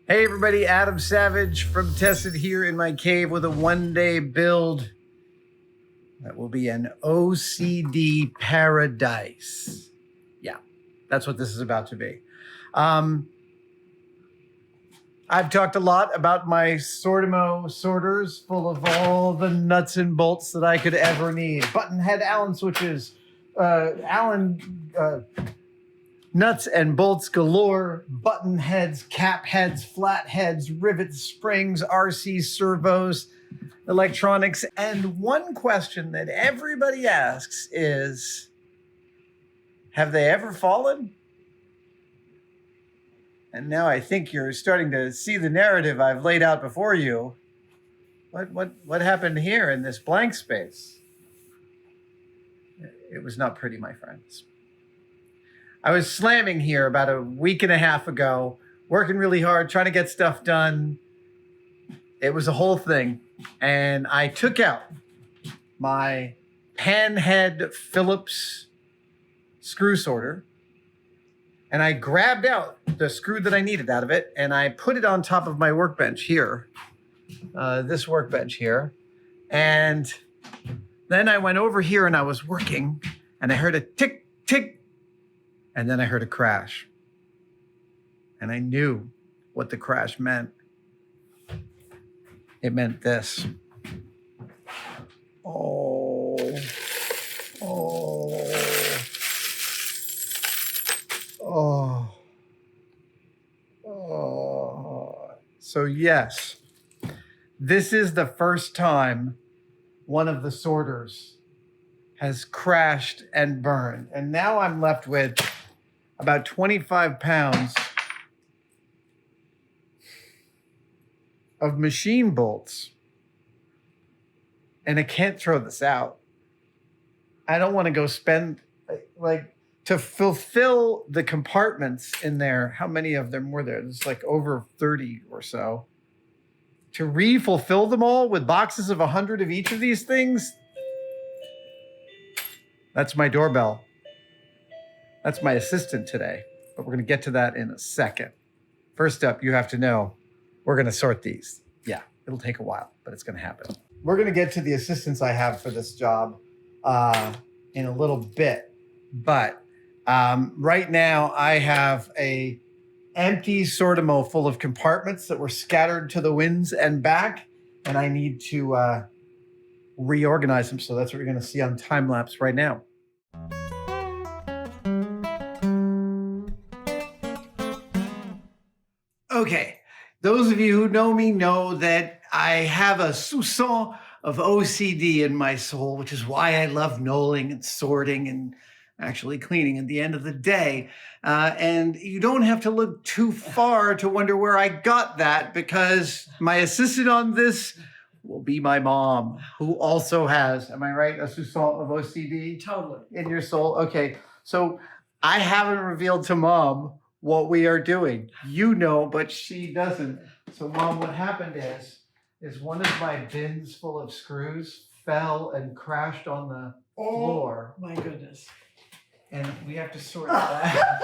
Hey everybody, Adam Savage from Tested here in my cave with a one-day build that will be an OCD paradise. Yeah, that's what this is about to be. I've talked a lot about my Sortimo sorters full of all the nuts and bolts that I could ever need. Button head Allen switches, nuts and bolts galore, button heads, cap heads, flat heads, rivets, springs, RC servos, electronics. And one question that everybody asks is, have they ever fallen? And now I think you're starting to see the narrative I've laid out before you. What happened here in this blank space? It was not pretty, my friends. I was slamming here about a week and a half ago, working really hard, trying to get stuff done. It was a whole thing. And I took out my panhead Phillips screw sorter, and I grabbed out the screw that I needed out of it, and I put it on top of my workbench here, this workbench here. And then I went over here and I was working, and I heard a tick, tick, and then I heard a crash. And I knew what the crash meant. It meant this. Oh. So yes, this is the first time one of the sorters has crashed and burned. And now I'm left with about 25 pounds of machine bolts. And I can't throw this out. I don't want to go spend, to fulfill the compartments in there. How many of them were there? There's like over 30 or so. To re-fulfill them all with boxes of 100 of each of these things. That's my doorbell. That's my assistant today, but we're going to get to that in a second. First up, you have to know, we're going to sort these. Yeah, it'll take a while, but it's going to happen. We're going to get to the assistants I have for this job in a little bit, but right now I have a empty Sortimo full of compartments that were scattered to the winds and back, and I need to reorganize them. So that's what we're going to see on time lapse right now. Okay, those of you who know me know that I have a soupçon of OCD in my soul, which is why I love knolling and sorting and actually cleaning at the end of the day. And you don't have to look too far to wonder where I got that, because my assistant on this will be my mom, who also has, am I right, a soupçon of OCD? Totally. In your soul? Okay, so I haven't revealed to Mom what we are doing. You know, but she doesn't. So Mom, what happened is one of my bins full of screws fell and crashed on the floor. My goodness. And we have to sort that.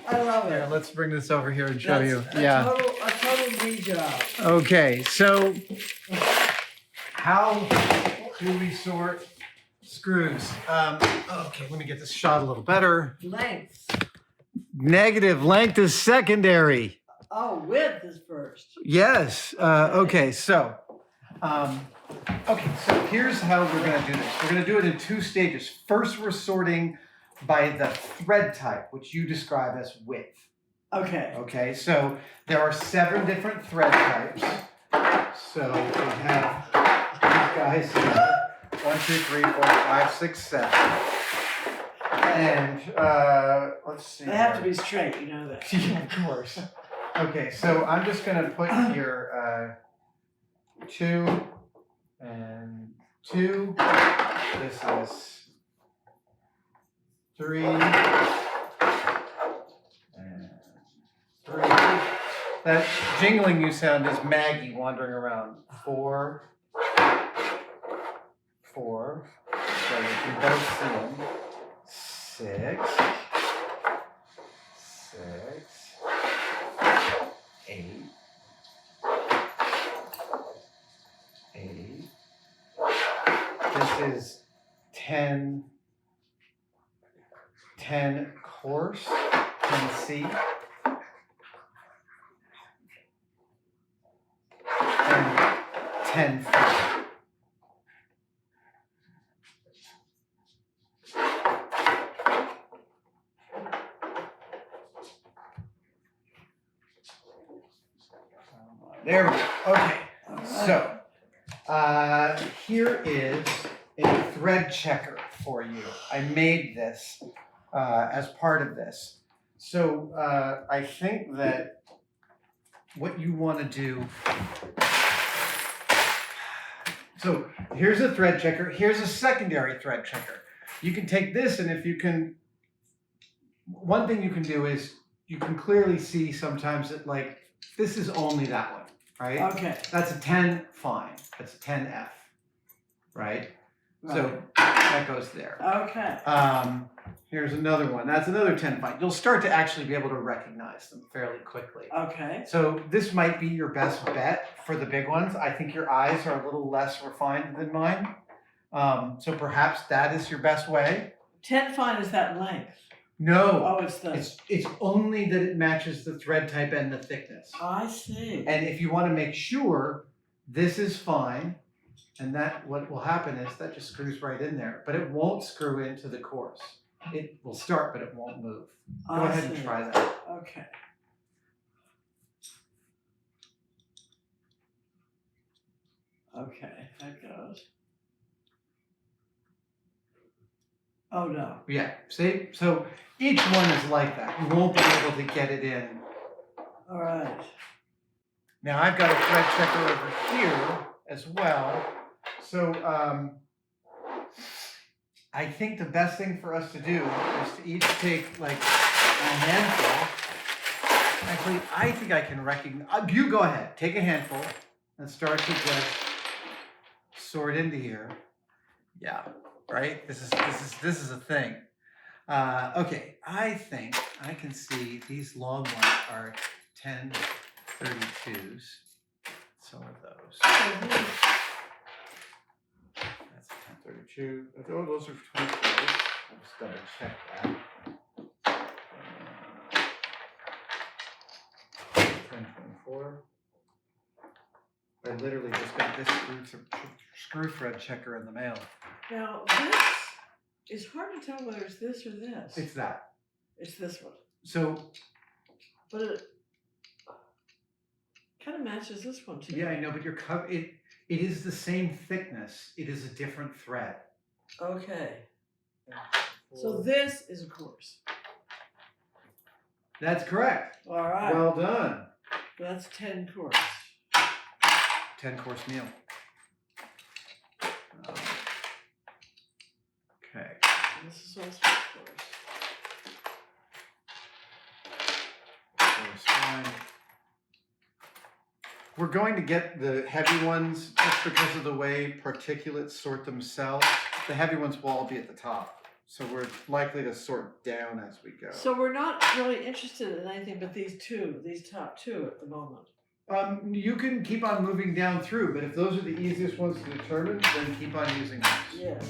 I love Here, it. let's bring this over here and show you. A total me job. Okay, so how do we sort screws? Okay, let me get this shot a little better. Length. Negative. Length is secondary. Oh, width is first. Yes. Okay, so here's how we're going to do this. We're going to do it in two stages. First, we're sorting by the thread type, which you describe as width. Okay. Okay, so there are 7 different thread types. So we have these guys here. 1, 2, 3, 4, 5, 6, 7. And let's see. They have to be straight, you know that. Yeah, of course. Okay, so I'm just going to put here 2 and 2. This is 3 and 3. That jingling you sound is Maggie wandering around. 4. So you can both see them. 6. is 10 coarse, 10 C, and 10 fine. There we go. Okay. So here is a thread checker for you. I made this as part of this. So I think that what you want to do. So here's a thread checker. Here's a secondary thread checker. You can take this, and if you can, one thing you can do is you can clearly see sometimes that like this is only that one, right? Okay. That's a 10 fine. That's a 10F, right? Right. So that goes there. Okay. Here's another one. That's another 10 fine. You'll start to actually be able to recognize them fairly quickly. Okay. So this might be your best bet for the big ones. I think your eyes are a little less refined than mine. So perhaps that is your best way. 10 fine is that length. No. Oh, it's the. It's only that it matches the thread type and the thickness. I see. And if you want to make sure this is fine, and that what will happen is that just screws right in there, but it won't screw into the coarse. It will start, but it won't move. Go ahead and try that. Okay. Okay, that goes. Oh no. Yeah, see? So each one is like that. You won't be able to get it in. All right. Now I've got a thread checker over here as well. So I think the best thing for us to do is to each take like a handful. Actually, I think I can recognize. You go ahead, take a handful and start to just sort into here. Yeah, right. This is a thing. Okay, I think I can see these long ones are 1032s. Some of those. That's a 1032. Oh, those are 24s. I'll just double check that. 1024. I literally just got this screw thread checker in the mail. Now this is hard to tell whether it's this or this. It's that. It's this one. So But it kind of matches this one too. yeah, I know, but your cover it is the same thickness. It is a different thread. Okay. So this is a course. That's correct. All right. Well done. That's 10 course. 10-course meal. Okay. And this is also a course. Course fine. We're going to get the heavy ones just because of the way particulates sort themselves. The heavy ones will all be at the top. So we're likely to sort down as we go. So we're not really interested in anything but these top two at the moment. You can keep on moving down through, but if those are the easiest ones to determine, then keep on using those. Yeah.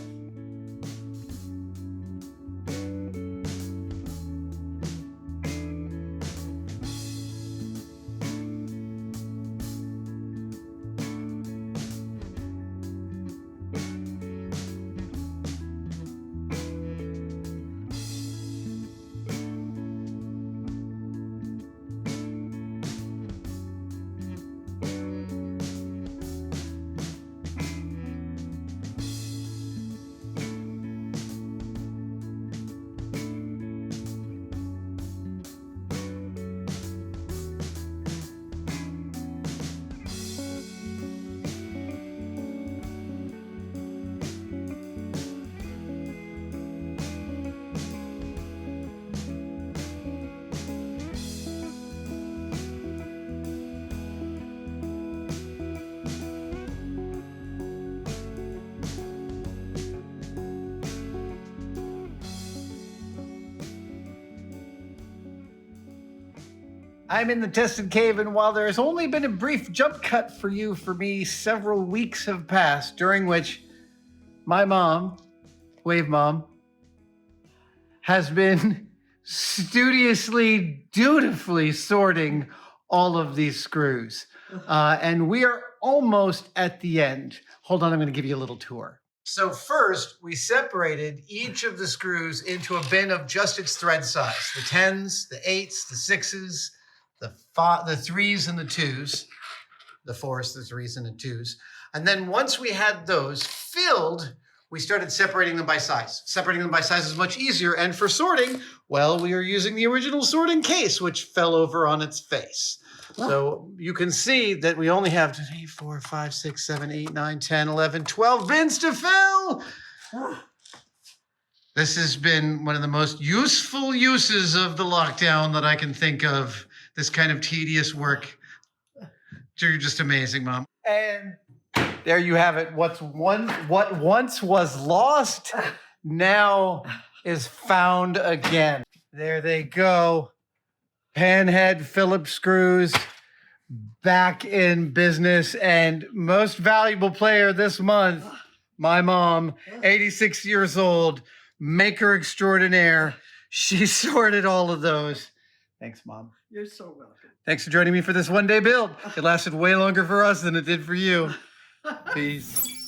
I'm in the tested cave, and while there has only been a brief jump cut for me, several weeks have passed, during which my mom, Wave Mom, has been studiously, dutifully sorting all of these screws. And we are almost at the end. Hold on, I'm going to give you a little tour. So first, we separated each of the screws into a bin of just its thread size. The 10s, the 8s, the 6s, the 3s and the 2s. The 4s, the 3s and the 2s. And then once we had those filled, we started separating them by size. Separating them by size is much easier. And for sorting, well, we are using the original sorting case, which fell over on its face. So you can see that we only have 3, 4, 5, 6, 7, 8, 9, 10, 11, 12 bins to fill. This has been one of the most useful uses of the lockdown that I can think of. This kind of tedious work. You're just amazing, Mom. And there you have it. What once was lost now is found again. There they go. Panhead Phillips screws back in business, and most valuable player this month, my mom, 86 years old, maker extraordinaire. She sorted all of those. Thanks, Mom. You're so welcome. Thanks for joining me for this one-day build. It lasted way longer for us than it did for you. Peace.